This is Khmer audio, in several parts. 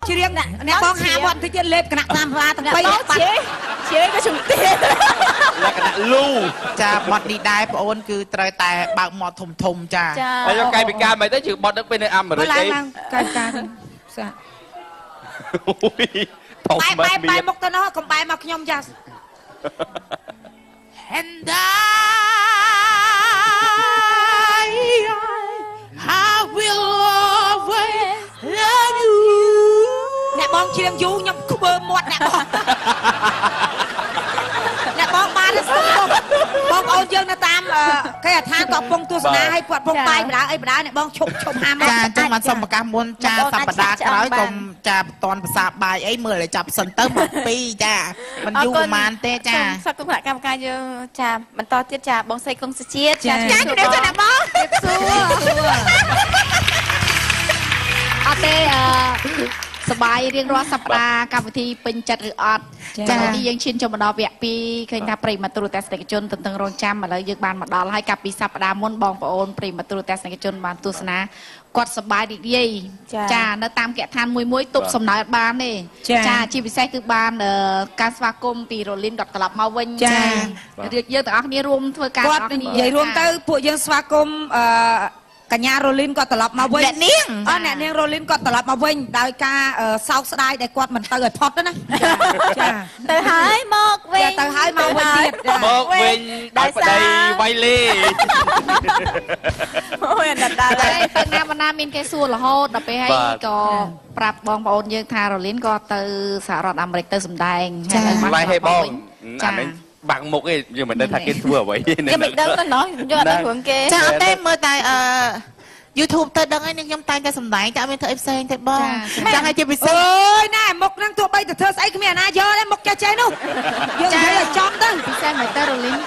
ជារៀងអ្នកបងហាវត្តទៅលេបគណៈតាមវាទាំង3បងជាក៏ជំទាវលក្ខណៈលូចាបត់នេះដែរបងអូនគឺត្រូវតែបើកមាត់ធំៗចាហើយយកកាយពិការមិនទៅជឿបត់នឹងពេលនៅអាមេរិកអីកាយពិការសាបែមកទៅនោះកុំបែមកខ្ញុំចា And I will always love you អ្នកបងច្រៀងយូរខ្ញុំខ្វើមាត់អ្នកបងបានស្ទប់បងប្អូនយើងនៅតាមគេអាឋានក៏ពងទស្សនាឲ្យគាត់ពងបាយបដាអីបដាអ្នកបងឈប់ហាមកចាចឹងបានសុំប្រកាសមុនចាសប្តាហ៍ក្រោយកុំចាបតនភាសាបាយអីមើលឲ្យចាប់សិនទៅមក2ចាមិនយូរប្រហែលទេចាសក្តិកម្មការយើងចាបន្តទៀតចាបងស្រីកុងសុជាតិចាជំរាបសួរអ្នកបងជំរាបសួរអត់ទេសបាយរៀងរាល់សប្តាហ៍កម្មវិធីពេញចិត្តឬអត់ចា៎នេះយើងឈានចូលមកដល់វគ្គ2ឃើញថាប្រិមត្តទូរទស្សនិកជនទន្ទឹងរង់ចាំឥឡូវយើងបានមកដល់ហើយកាលពីសប្តាហ៍មុនបងប្អូនប្រិមត្តទូរទស្សនិកជនបានទស្សនាគាត់សប្បាយរីករាយចានៅតាមកិច្ចឋានមួយទប់សំណើអត់បានទេចាជាពិសេសគឺបានការស្វាគមន៍ពីរលីនគាត់ត្រឡប់មកវិញចាយើងទាំងអស់គ្នារួមធ្វើការគាត់និយាយរួមទៅពួកយើងស្វាគមន៍កញ្ញារ៉ូលីនគាត់ត្រឡប់មកវិញអ្នកនាងអ្នកនាងរ៉ូលីនគាត់ត្រឡប់មកវិញដោយការសោកស្ដាយដែលគាត់មិនទៅឲ្យផុតណាចាទៅហើយមកវិញទៅហើយមកវិញទៀតមកវិញដោយប្តីវៃលេអូយអត់ដល់ហើយទៅណាបណ្ណាមានគេសួររហូតដល់ពេលហើយក៏ប្រាប់បងប្អូនយើងថារ៉ូលីនក៏ទៅសហរដ្ឋអាមេរិកទៅសម្ដែងហើយមកឲ្យបងអានេះបាំងមុខឯងយើងមិនដឹងថាគេធ្វើអ្វីគេមិនដឹងទេណោះយកអត់ដឹងរឿងគេចាអត់ទេមើលតែYouTube ទៅដឹងហើយនេះខ្ញុំតែងតែសម្ដែងតែអត់មានធ្វើអីផ្សេងទេបងចាំឲ្យជាពិសេសអើយណែមុខហ្នឹងទោះបីទៅធ្វើស្អីគ្មានអាណាយកទេមុខចេះនោះយើងនិយាយឲ្យចំទៅពិសេសមែនតើរ៉ូលីន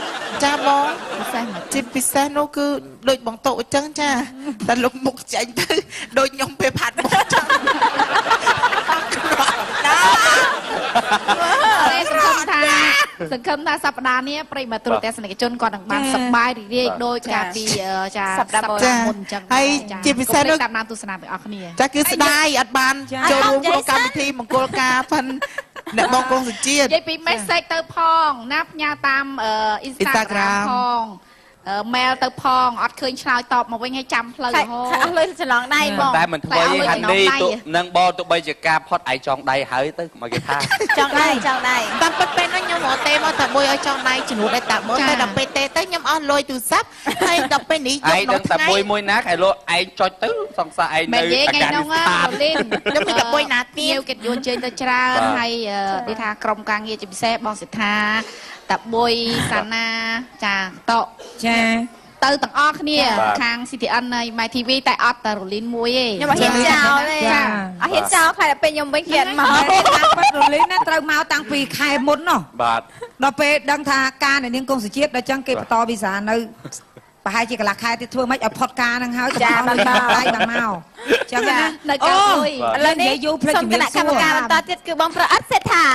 ចាបងពិសេសមែនជាពិសេសនោះគឺដូចបងតូអញ្ចឹងចាតែលុបមុខចេញទៅដូចខ្ញុំពេលផាត់មុខអញ្ចឹងសង្ឃឹមថាសប្តាហ៍នេះប្រិមត្តទូរទស្សនិកជនគាត់នឹងបានសប្បាយរីករាយដោយការពីចាសប្តាហ៍មុនអញ្ចឹងហើយជាពិសេសនោះតាមដានទស្សនាទាំងអស់គ្នាចាគឺស្ដាយអត់បានចូលរួមក្នុងកម្មវិធីមង្គលការផិនអ្នកបងកងសុជាតិនិយាយពី message ទៅផងណាផ្ញើតាម Instagram ផងmail ទៅផងអត់ឃើញឆ្លើយតបមកវិញឲ្យចាំផ្លូវរហូតអស់លុយច្រឡងដៃបងតែមិនធ្វើឲ្យហាន់នេះនឹងបងទោះបីជាការផុតឯងចង់ដៃហើយទៅមកគេថាចង់ដៃតាមពិតពេលនោះខ្ញុំមកទេមកតែមួយឲ្យចង់ដៃជំនួសឲ្យតាមើលតែដល់ពេលទេទៅខ្ញុំអស់លុយទូរស័ព្ទហើយដល់ពេលនេះយកដល់តែមួយណាឯលោកឯងចុចទៅសង្សារឯងនៅអាការនេះស្តាតខ្ញុំមានតែមួយណាទៀតគេយួនជើញទៅច្រើនហើយនិយាយថាក្រុមការងារជាពិសេសបងសិដ្ឋាតាបុយសាណាចាតកចាទៅទាំងអស់គ្នាខាង CTN នៃ My TV តែអត់តែរ៉ូលីនមួយទេខ្ញុំអត់ហ៊ានចោលទេអត់ហ៊ានចោលខ្លាចពេលខ្ញុំវិញហ៊ានមកតាមពិតរ៉ូលីនណាត្រូវមកតាំងពីខែមុនណោះបាទដល់ពេលដឹងថាការនៃនាងកុងសុជាតិដល់ចឹងគេបន្តវីសានៅប្រហែលជាកន្លះខែទៀតធ្វើម៉េចឲ្យផុតការហ្នឹងហើយចាបានមកដៃបានមកចឹងណានៅកាមួយឥឡូវនេះយូរភ្លេចជំរាបសួរកម្មការបន្តទៀតគឺបងប្រអិតសេដ្ឋា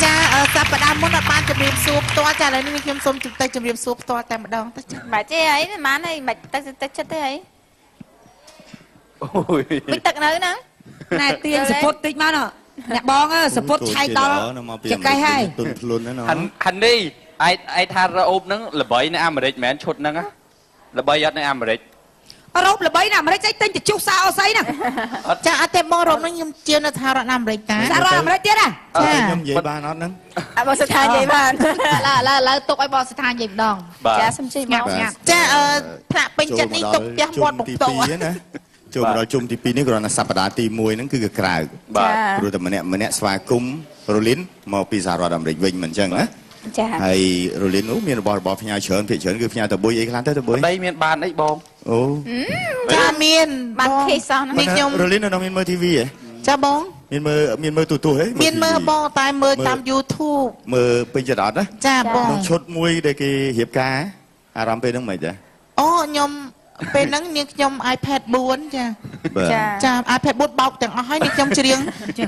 ចាសប្តាហ៍មុនអត់បានជំរាបសួរផ្ទាល់ចាឥឡូវនេះខ្ញុំសូមទៅជំរាបសួរផ្ទាល់តែម្ដងទៅចាមិនទេអីមិនអីមិនទៅចិត្តទេអីអូយមិនទឹកនៅហ្នឹងណែទាញសពុតតិចមកណអ្នកបងសពុតឆែកដល់ចកេះហើយទុនខ្លួនណាហាន់នេះឯថារ៉ូបហ្នឹងល្បីនៅអាមេរិកមែនឈុតហ្នឹងល្បីអត់នៅអាមេរិករ៉ូបល្បីនៅអាមេរិកស្អីទិញទៅជុះសៅអស្អីហ្នឹងចាអត់ទេបងរ៉ូបហ្នឹងខ្ញុំជានៅសហរដ្ឋអាមេរិកតាសហរដ្ឋអាមេរិកទៀតហ៎ចាខ្ញុំនិយាយបានអត់ហ្នឹងបងស្ថាននិយាយបានឡើយទុកឲ្យបងស្ថាននិយាយម្ដងចាសុំជិះមកចាថ្នាក់ពេញចិត្តនេះទុកផ្ទះមាត់បុកតោណាចូលមកដល់ជុំទី2នេះគ្រាន់តែសប្តាហ៍ទី1ហ្នឹងគឺក្រៅបាទព្រោះតែម្នាក់ស្វាគមន៍រ៉ូលីនមកពីសហរដ្ឋអាមេរិកវិញមិនអញ្ចឹងណាចាហើយរ៉ូលីននោះមានរបស់ផ្ញើច្រើនភាគច្រើនគឺផ្ញើទៅបុយអីខ្លះទៅបុយដីមានបានអីបងអូចាមានបានខេសោះនេះខ្ញុំរ៉ូលីននៅមានមើល TV ហ៎ចាបងមានមើលទូរទស្សន៍ហ៎មានមើលបងតែមើលតាម YouTube មើលពេញចិត្តអត់ណាចាបងឈុតមួយដែលគេរៀបការអារម្មណ៍ពេលហ្នឹងមិនទេអូខ្ញុំពេលហ្នឹងនាងខ្ញុំ iPad 4ចាចា iPad 4បោកទាំងអស់ហើយនាងខ្ញុំច្រៀង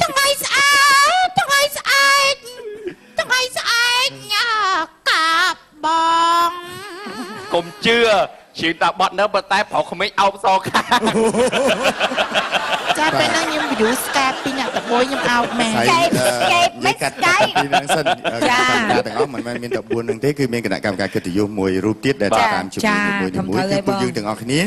ថ្ងៃស្អែកកាប់បងកុំជឿ ជាងតាបត់នៅប៉ុន្តែប្រុសក្មេងអោបសខាង ចាពេលហ្នឹងខ្ញុំ view Skype ពីអ្នកតបយខ្ញុំអោបមែន និយាយកាត់ពីនឹងសិនគណៈកម្មការទាំងអស់មិនមែនមានតែ4នឹងទេគឺមានគណៈកម្មការកិត្តិយសមួយរូបទៀតដែលតាមជាមួយគឺពួកយើងទាំងអស់គ្នា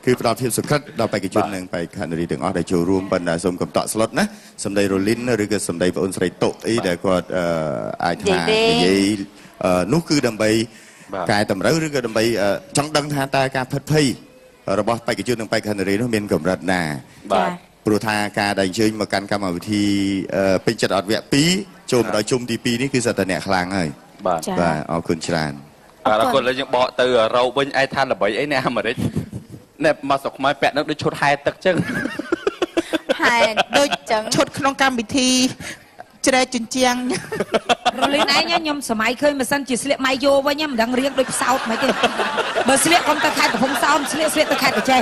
គឺផ្ដល់ភាពសុក្រិតដល់បេក្ខជននិងបេក្ខនារីទាំងអស់ដែលចូលរួមប៉ុន្តែសូមកំតក់ស្លុតណាសម្ដីរលីនឬក៏សម្ដីបងអូនស្រីតុអីដែលគាត់អាចថានិយាយនោះគឺដើម្បីកែតម្រូវឬក៏ដើម្បីចង់ដឹងថាតើការផិតភ័យរបស់បេក្ខជននិងបេក្ខនារីនោះមានកម្រិតណា ព្រោះថាការដែលអញ្ជើញមកកាន់កម្មវិធីពេញចិត្តអត់វគ្គ2ចូលមកដល់ជុំទី2នេះគឺសិតតែអ្នកខ្លាំងហើយបាទអរគុណច្រើន អរគុណលើយើងបកទៅរោវិញឯថាល្បីអីនៅអាមេរិកណែមកស្រុកខ្មែរពាក់នឹងដូចឈុតហែទឹកចឹង ហែដូចចឹង ឈុតក្នុងកម្មវិធីជ្រែកជញ្ជាំង រលីនឯងខ្ញុំសម័យឃើញមិនសិនជាស្លៀកម៉ៃយោវិញមិនដឹងរៀងដូចផ្សោតមិនទេបើស្លៀកកុំទៅខេត្តកំពង់សោមស្លៀកទៅខេត្តកញ្ចេះ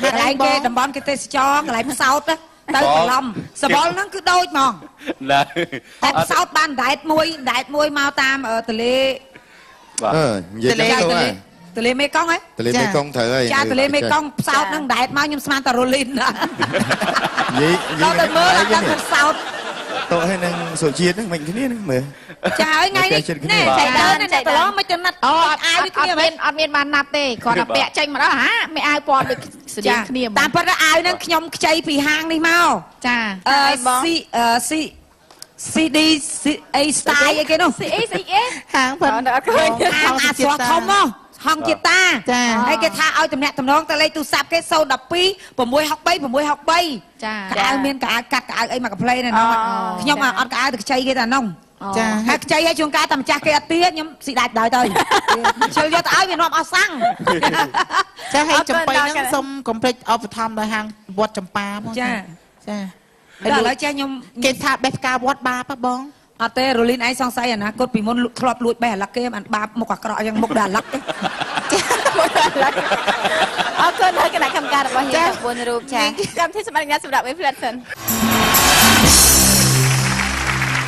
កន្លែងគេតំបន់គេទេសចរកន្លែងផ្សោតទៅបន្លំសបល់ហ្នឹងគឺដូចហ្មង ណា តែផ្សោតបានដែតមួយមកតាមទលេ បាទ និយាយទៅហើយ ទលេមេគង្គហ៎ ទលេមេគង្គត្រូវហើយ ចាទលេមេគង្គផ្សោតហ្នឹងដែតមកខ្ញុំស្មានតែរលីនណា និយាយ ដល់ទៅមើលដល់តែផ្សោត តោះហើយនឹងសុជាតិហ្នឹងមិនគ្នាហ្នឹងមើល ចាហើយថ្ងៃនេះណែចៃដើនតែប្រឡងមិនទៅណាត់ អូ អត់អាវដូចគ្នាមែន អត់មានបានណាត់ទេគាត់តែពាក់ចេញមកដល់ហាមិនអាវពណ៌ដូចស្តៀងគ្នា តាមពិតអាវហ្នឹងខ្ញុំខ្ចីពីហាងនេះមក ចា CD អី style អីគេនោះ ស៊ីអី ហាងប៉ុន អត់ឃើញ ហាងអាស្រធំមកហងជាតា ចា ហើយគេថាឲ្យតំណាក់តំណងទៅលេខទូរស័ព្ទគេ012 663 ចា កៅអៅមានកៅអៅកាត់កៅអៅអីមកកំ pl ណែនោះខ្ញុំអត់កៅអៅទៅខ្ចីគេតែនោះ ចា ហើយខ្ចីឲ្យជួនកាលតែម្ចាស់គេអត់ទាខ្ញុំស៊ីដាច់ដល់ទៅជិលយកទៅឲ្យវានាំអស់សាំង ចាហើយចំបៃហ្នឹងសូមកុំភ្លេចឧបត្ថម្ភដល់ហាងវត្តចម្ប៉ាផង ចា ចា ហើយឥឡូវចាខ្ញុំ គេថាបេះផ្កាវត្តបាបហ៎បង អត់ទេរលីនឯងសង្ស័យអនាគតពីមុនធ្លាប់លួចបេះអាឡឹកគេមិនបាបមុខអាក្រក់យ៉ាងមុខដល់អាឡឹកទេ អរគុណដល់គណៈកម្មការរបស់យើង4រូបចាកម្មវិធីសម្រាប់សម្រាប់ឲ្យផ្លិតសិន